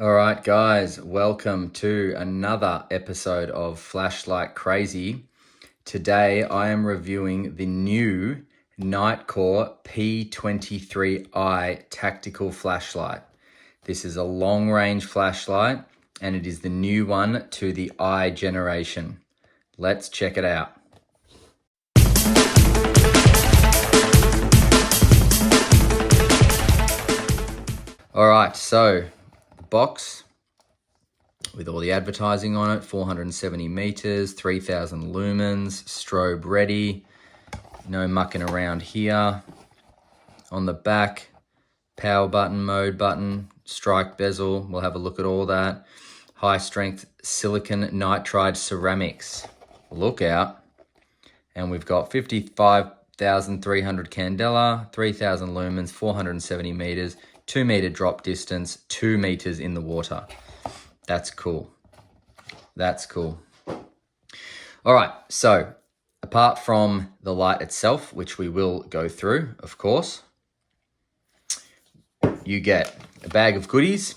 All right, guys, welcome to another episode of Flashlight Crazy. Today, I am reviewing the new Nitecore P23i tactical flashlight. This is a long-range flashlight, and it is the new one to the I generation. Let's check it out. All right, so the box with all the advertising on it, 470 meters, 3000 lumens, strobe ready, no mucking around here. On the back, power button, mode button, strike bezel, we'll have a look at all that. High strength silicon nitride ceramics, look out. And we've got 55,300 candela, 3000 lumens, 470 meters, 2 meter drop distance, 2 meters in the water. That's cool. That's cool. All right, so apart from the light itself, which we will go through, of course, you get a bag of goodies.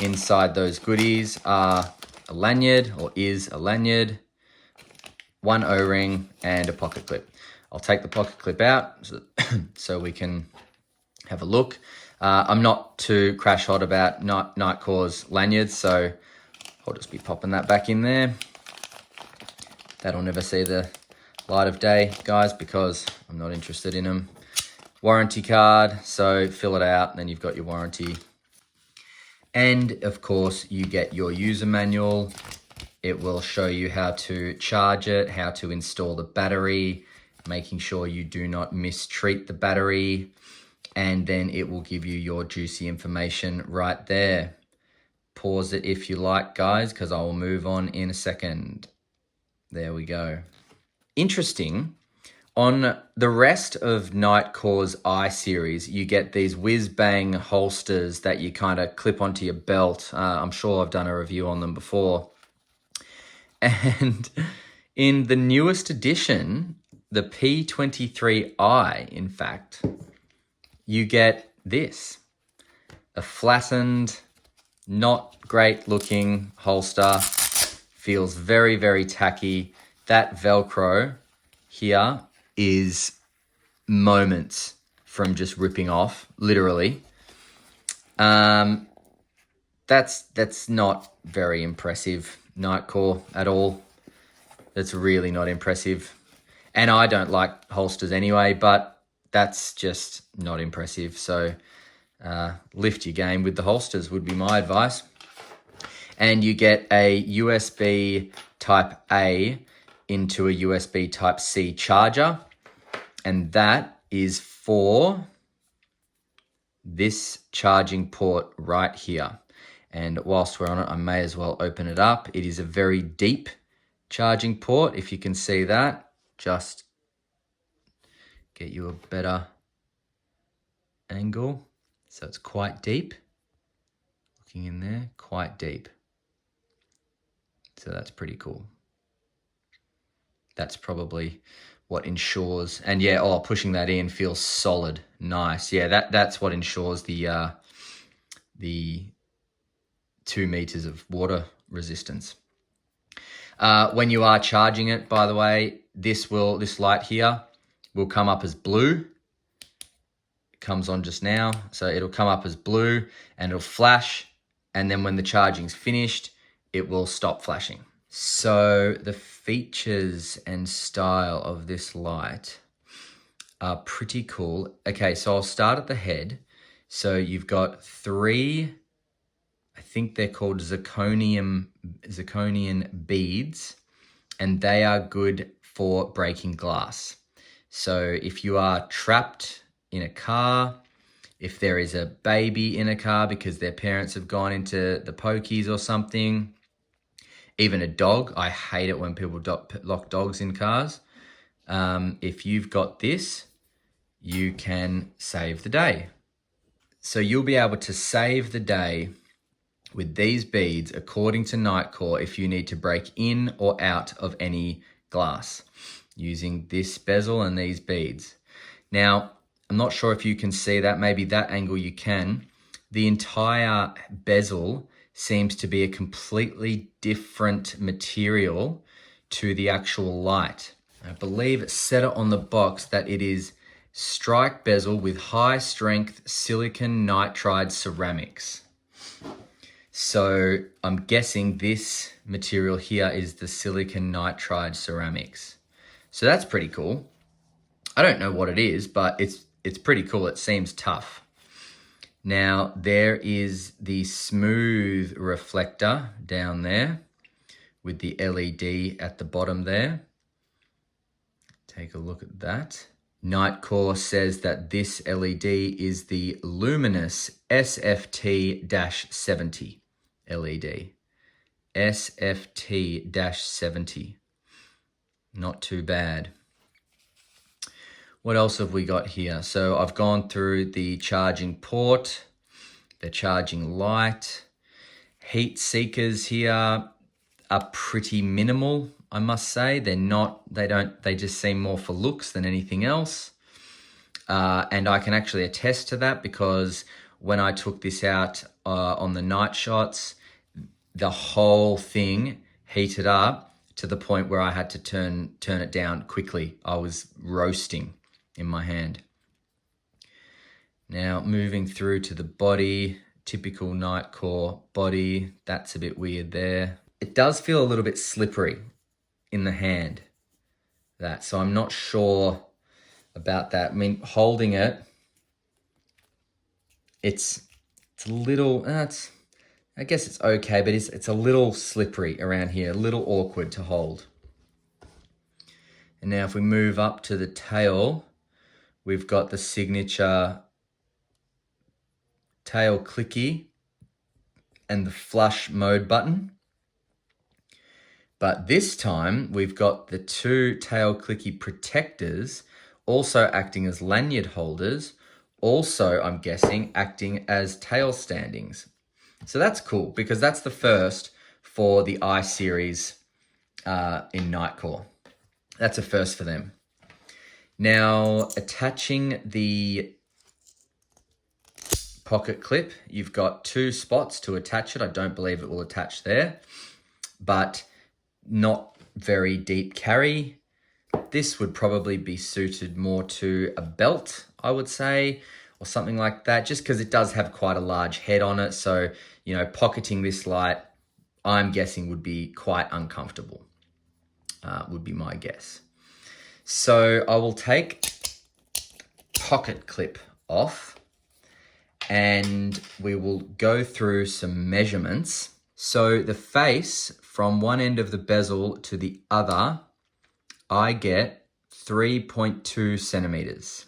Inside those goodies are a lanyard, or is a lanyard, one O-ring, and a pocket clip. I'll take the pocket clip out so we can have a look. I'm not too crash hot about Nitecore's lanyards, so I'll just be popping that back in there. That'll never see the light of day, guys, because I'm not interested in them. Warranty card, so fill it out, and then you've got your warranty. And of course, you get your user manual. It will show you how to charge it, how to install the battery, making sure you do not mistreat the battery. And then it will give you your juicy information right there. Pause it if you like, guys, because I will move on in a second. There we go. Interesting. On the rest of Nitecore's I series, you get these whiz-bang holsters that you kind of clip onto your belt. I'm sure I've done a review on them before. And in the newest edition, the P23i, in fact, you get this, a flattened, not great looking holster, feels very, very tacky. That Velcro here is moments from just ripping off, literally. That's not very impressive, Nitecore, at all. That's really not impressive. And I don't like holsters anyway, but that's just not impressive. So lift your game with the holsters would be my advice. And you get a USB Type A into a USB Type C charger. And that is for this charging port right here. And whilst we're on it, I may as well open it up. It is a very deep charging port. If you can see that, just get you a better angle. So it's quite deep. Looking in there, quite deep. So that's pretty cool. That's probably what ensures, and yeah, pushing that in feels solid, nice. Yeah, that's what ensures the 2 meters of water resistance. When you are charging it, by the way, this light here will come up as blue. It comes on just now, so it'll come up as blue and it'll flash, and then when the charging's finished, it will stop flashing. So the features and style of this light are pretty cool. Okay, so I'll start at the head. So you've got 3, I think they're called zirconian beads, and they are good for breaking glass. So if you are trapped in a car, if there is a baby in a car because their parents have gone into the pokies or something, even a dog, I hate it when people lock dogs in cars. If you've got this, you can save the day. So you'll be able to save the day with these beads, according to Nitecore, if you need to break in or out of any glass using this bezel and these beads. Now, I'm not sure if you can see that, maybe that angle you can. the entire bezel seems to be a completely different material to the actual light. I believe it said it on the box that it is strike bezel with high strength silicon nitride ceramics. So I'm guessing this material here is the silicon nitride ceramics. So that's pretty cool. I don't know what it is, but it's pretty cool. It seems tough. Now there is the smooth reflector down there with the LED at the bottom there. Take a look at that. Nitecore says that this LED is the luminous SFT-70 LED. SFT-70. Not too bad. What else have we got here? So I've gone through the charging port, the charging light. Heat seekers here are pretty minimal, I must say. They just seem more for looks than anything else. And I can actually attest to that because when I took this out on the night shots, the whole thing heated up to the point where I had to turn it down quickly. I was roasting in my hand. Now moving through to the body, typical Nitecore body. That's a bit weird there. It does feel a little bit slippery in the hand, so I'm not sure about that. I mean, holding it, it's a little, I guess it's okay, but it's a little slippery around here, a little awkward to hold. And now if we move up to the tail, we've got the signature tail clicky and the flush mode button. But this time we've got the two tail clicky protectors also acting as lanyard holders, also I'm guessing acting as tail standings. So that's cool because that's the first for the I series in Nitecore. That's a first for them. Now attaching the pocket clip, you've got two spots to attach it. I don't believe it will attach there, but not very deep carry. This would probably be suited more to a belt, I would say, or something like that, just because it does have quite a large head on it. So, you know, pocketing this light, I'm guessing would be quite uncomfortable, would be my guess. So I will take pocket clip off and we will go through some measurements. So the face from one end of the bezel to the other, I get 3.2 centimeters.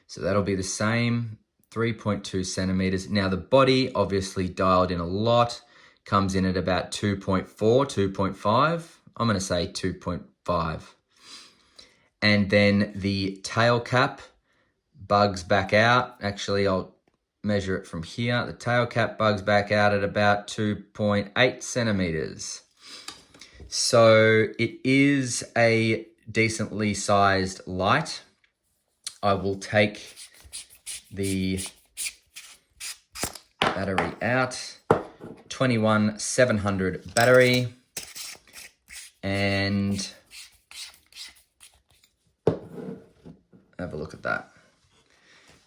So that'll be the same, 3.2 centimeters. Now the body obviously dialed in a lot, comes in at about 2.4, 2.5. I'm gonna say 2.5. And then the tail cap bugs back out. Actually, I'll measure it from here. The tail cap bugs back out at about 2.8 centimeters. So it is a decently sized light. I will take the battery out, 21700 battery, and have a look at that.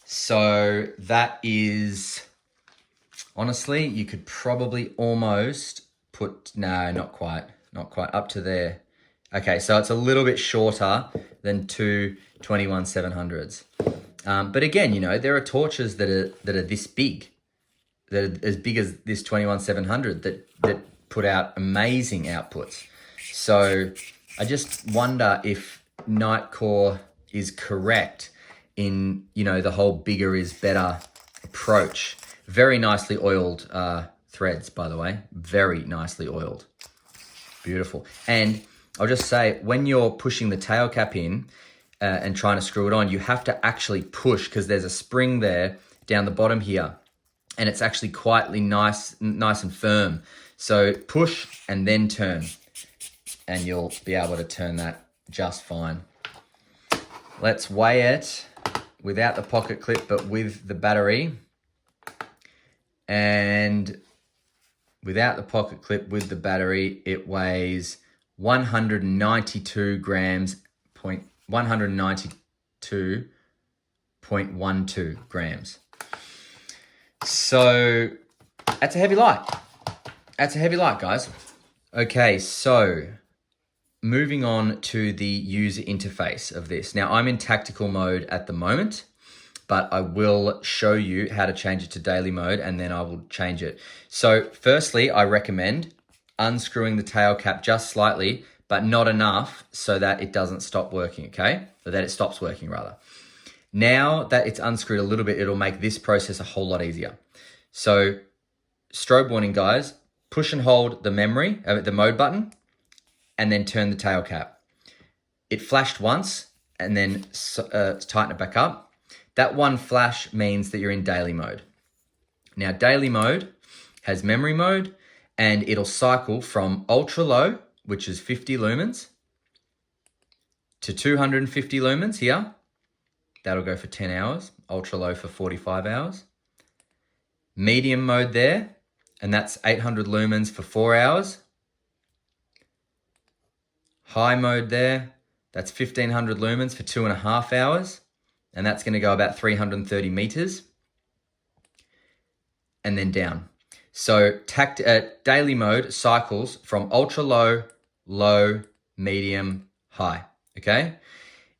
So that is, honestly, you could probably almost put, no, not quite up to there. Okay, so it's a little bit shorter than two 21700s. But again, you know, there are torches that are this big, that are as big as this 21700 that put out amazing outputs. So I just wonder if Nitecore is correct in, you know, the whole bigger is better approach. Very nicely oiled threads, by the way, very nicely oiled. Beautiful. And I'll just say, when you're pushing the tail cap in and trying to screw it on, you have to actually push because there's a spring there down the bottom here, and it's actually quite nice and firm. So push and then turn, and you'll be able to turn that just fine. Let's weigh it without the pocket clip, but with the battery. And without the pocket clip, with the battery, it weighs 192 grams, 192.12 grams. So that's a heavy light. That's a heavy light, guys. Okay, so moving on to the user interface of this. Now, I'm in tactical mode at the moment, but I will show you how to change it to daily mode, and then I will change it. So firstly, I recommend unscrewing the tail cap just slightly, but not enough so that it doesn't stop working, okay? Or that it stops working, rather. Now that it's unscrewed a little bit, it'll make this process a whole lot easier. So strobe warning, guys, push and hold the the mode button, and then turn the tail cap. It flashed once, and then tighten it back up. That one flash means that you're in daily mode. Now, daily mode has memory mode, and it'll cycle from ultra low, which is 50 lumens, to 250 lumens here. That'll go for 10 hours. Ultra low for 45 hours. Medium mode there, and that's 800 lumens for 4 hours. High mode there, that's 1500 lumens for 2.5 hours. And that's going to go about 330 meters. And then down. So daily mode cycles from ultra low, low, medium, high. Okay?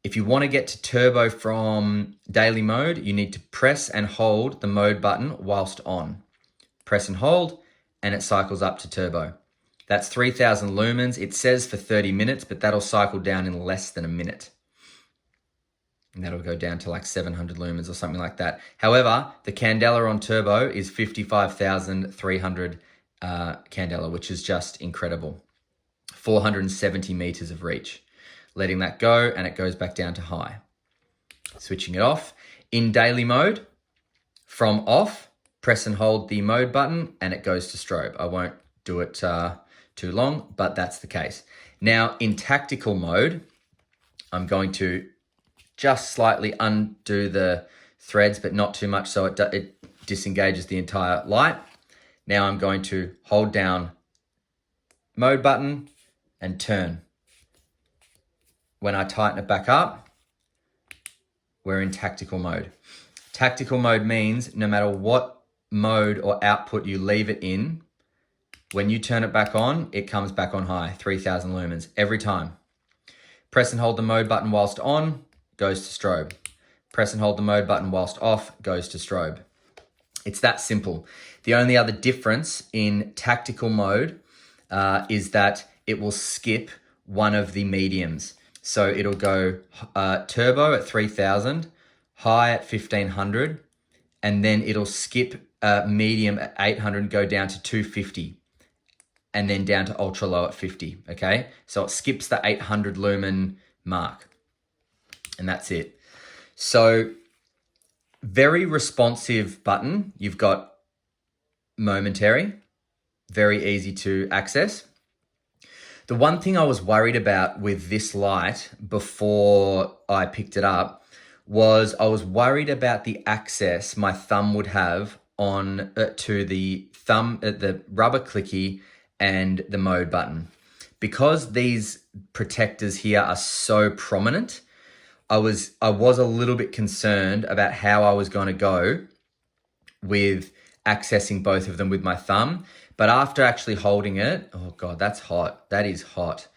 If you want to get to turbo from daily mode, you need to press and hold the mode button whilst on. Press and hold, and it cycles up to turbo. That's 3000 lumens. It says for 30 minutes, but that'll cycle down in less than a minute. And that'll go down to like 700 lumens or something like that. However, the candela on turbo is 55,300 candela, which is just incredible. 470 meters of reach. Letting that go, and it goes back down to high. Switching it off. In daily mode, from off, press and hold the mode button, and it goes to strobe. I won't do it too long, but that's the case. Now, in tactical mode, I'm going to just slightly undo the threads, but not too much so it disengages the entire light. Now I'm going to hold down mode button and turn. When I tighten it back up, we're in tactical mode. Tactical mode means no matter what mode or output you leave it in, when you turn it back on, it comes back on high, 3000 lumens every time. Press and hold the mode button whilst on, goes to strobe. Press and hold the mode button whilst off, goes to strobe. It's that simple. The only other difference in tactical mode is that it will skip one of the mediums. So it'll go turbo at 3000, high at 1500, and then it'll skip medium at 800, go down to 250, and then down to ultra low at 50, okay? So it skips the 800 lumen mark. And that's it. So very responsive button. You've got momentary, very easy to access. The one thing I was worried about with this light before I picked it up was I was worried about the access my thumb would have on to the rubber clicky and the mode button. Because these protectors here are so prominent, I was a little bit concerned about how I was going to go with accessing both of them with my thumb. But after actually holding it, oh God, that's hot. That is hot.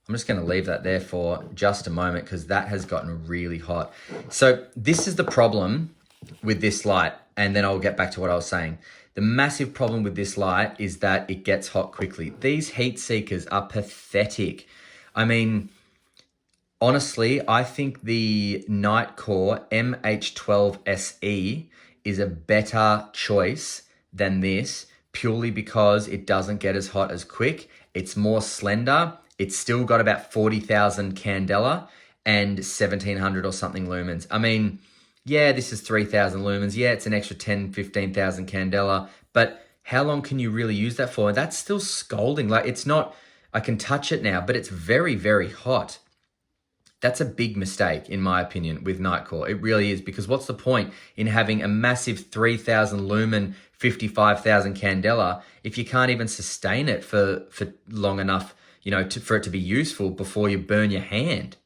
I'm just going to leave that there for just a moment because that has gotten really hot. So this is the problem with this light, and then I'll get back to what I was saying. The massive problem with this light is that it gets hot quickly. These heat seekers are pathetic. I mean, honestly, I think the Nitecore MH12 SE is a better choice than this purely because it doesn't get as hot as quick. It's more slender. It's still got about 40,000 candela and 1700 or something lumens. I mean, yeah, this is 3000 lumens. Yeah, it's an extra 10, 15,000 candela, but how long can you really use that for? And that's still scalding. Like, it's not, I can touch it now, but it's very, very hot. That's a big mistake, in my opinion, with Nitecore. It really is, because what's the point in having a massive 3,000 lumen, 55,000 candela if you can't even sustain it for long enough, you know, for it to be useful before you burn your hand?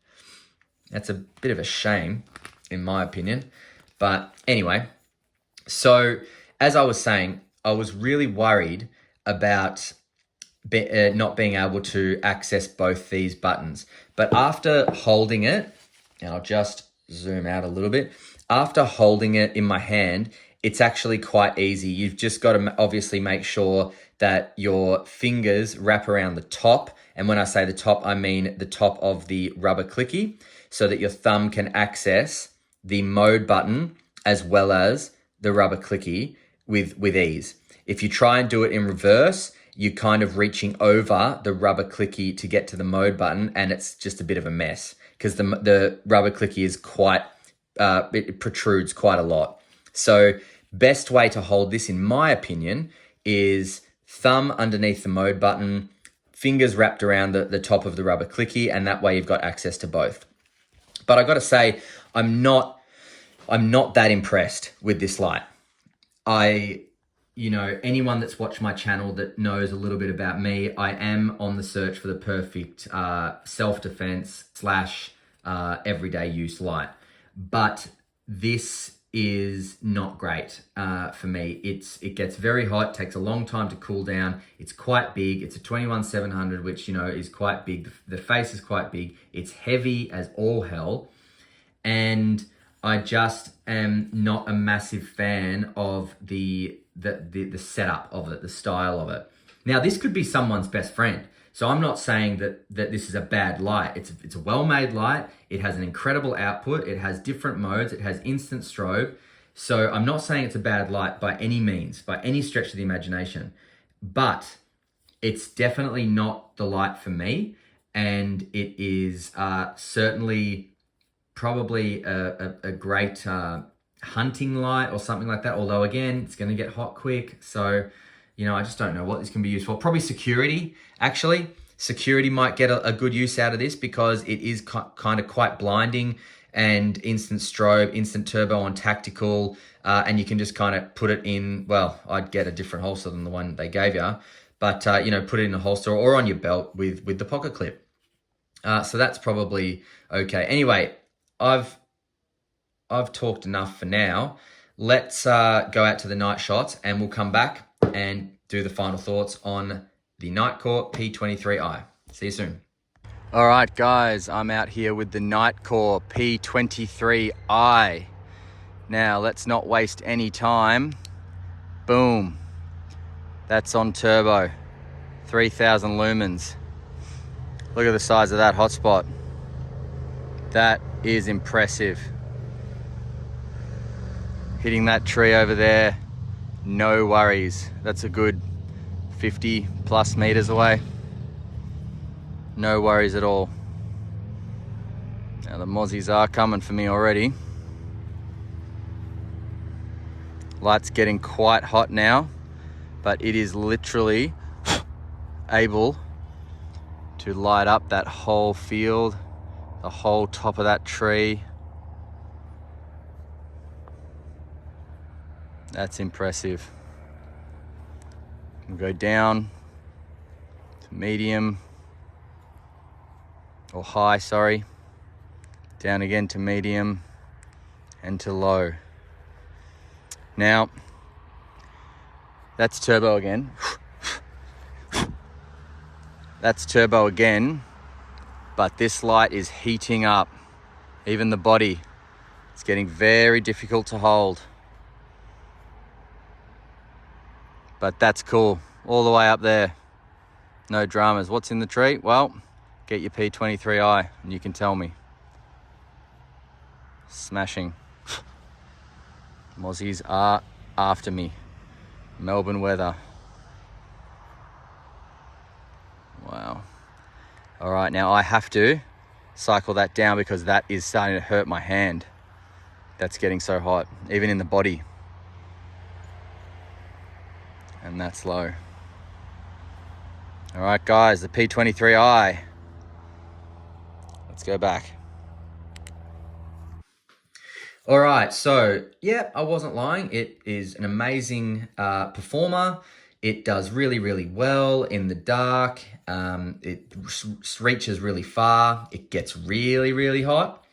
That's a bit of a shame, in my opinion. But anyway, so as I was saying, I was really worried about not being able to access both these buttons. But after holding it, and I'll just zoom out a little bit, after holding it in my hand, it's actually quite easy. You've just got to obviously make sure that your fingers wrap around the top. And when I say the top, I mean the top of the rubber clicky, so that your thumb can access the mode button as well as the rubber clicky with ease. If you try and do it in reverse, you're kind of reaching over the rubber clicky to get to the mode button, and it's just a bit of a mess because the rubber clicky is quite, it protrudes quite a lot. So best way to hold this, in my opinion, is thumb underneath the mode button, fingers wrapped around the top of the rubber clicky, and that way you've got access to both. But I got to say, I'm not that impressed with this light. You know, anyone that's watched my channel that knows a little bit about me, I am on the search for the perfect self-defense / everyday use light. But this is not great for me. It gets very hot, takes a long time to cool down. It's quite big. It's a 21-700, which, you know, is quite big. The face is quite big. It's heavy as all hell. And I just am not a massive fan of the setup of it, the style of it. Now, this could be someone's best friend. So I'm not saying that this is a bad light. It's a well-made light. It has an incredible output. It has different modes. It has instant strobe. So I'm not saying it's a bad light by any means, by any stretch of the imagination. But it's definitely not the light for me. And it is certainly probably a great hunting light or something like that. Although, again, it's going to get hot quick. So, you know, I just don't know what this can be used for. Probably security, actually. Security might get a good use out of this because it is kind of quite blinding, and instant strobe, instant turbo on tactical, and you can just kind of put it in, well, I'd get a different holster than the one they gave you, but, you know, put it in a holster or on your belt with the pocket clip. So that's probably okay. Anyway, I've talked enough for now. Let's go out to the night shots, and we'll come back and do the final thoughts on the Nitecore P23i. See you soon. All right, guys, I'm out here with the Nitecore P23i. Now, let's not waste any time. Boom. That's on turbo. 3,000 lumens. Look at the size of that hotspot. That is impressive. Hitting that tree over there, no worries. That's a good 50 plus meters away. No worries at all. Now the mozzies are coming for me already. Light's getting quite hot now, but it is literally able to light up that whole field, the whole top of that tree. That's impressive. We'll go down to medium, or high, sorry. Down again to medium and to low. Now, that's turbo again. That's turbo again, but this light is heating up. Even the body, it's getting very difficult to hold. But that's cool, all the way up there. No dramas. What's in the tree? Well, get your P23i and you can tell me. Smashing. Mozzies are after me. Melbourne weather. Wow. All right, now I have to cycle that down because that is starting to hurt my hand. That's getting so hot, even in the body. And that's low. All right, guys, the P23i. Let's go back. All right, so yeah, I wasn't lying. It is an amazing performer. It does really, really well in the dark. It reaches really far. It gets really, really hot.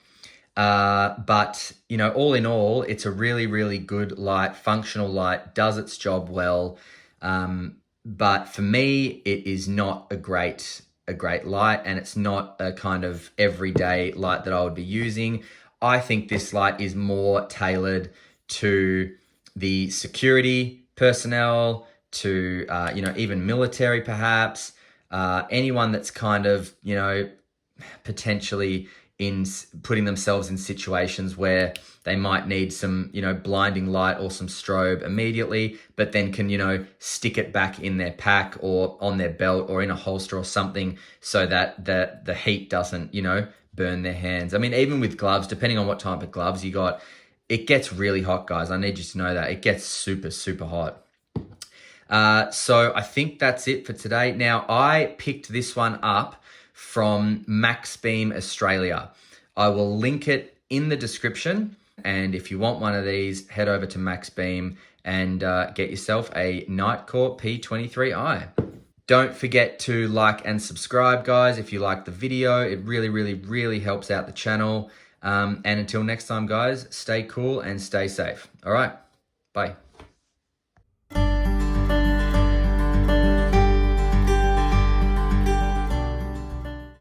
But, you know, all in all, it's a really, really good light, functional light, does its job well. But for me, it is not a great light, and it's not a kind of everyday light that I would be using. I think this light is more tailored to the security personnel, to, you know, even military perhaps, anyone that's kind of, you know, potentially in putting themselves in situations where they might need some, you know, blinding light or some strobe immediately, but then can, you know, stick it back in their pack or on their belt or in a holster or something so that the heat doesn't, you know, burn their hands. I mean, even with gloves, depending on what type of gloves you got, it gets really hot, guys. I need you to know that. It gets super, super hot. So I think that's it for today. Now, I picked this one up from Max Beam Australia. I will link it in the description. And if you want one of these, head over to Max Beam and get yourself a Nitecore P23i. Don't forget to like and subscribe, guys, if you like the video. It really, really, really helps out the channel. And until next time, guys, stay cool and stay safe. All right, bye.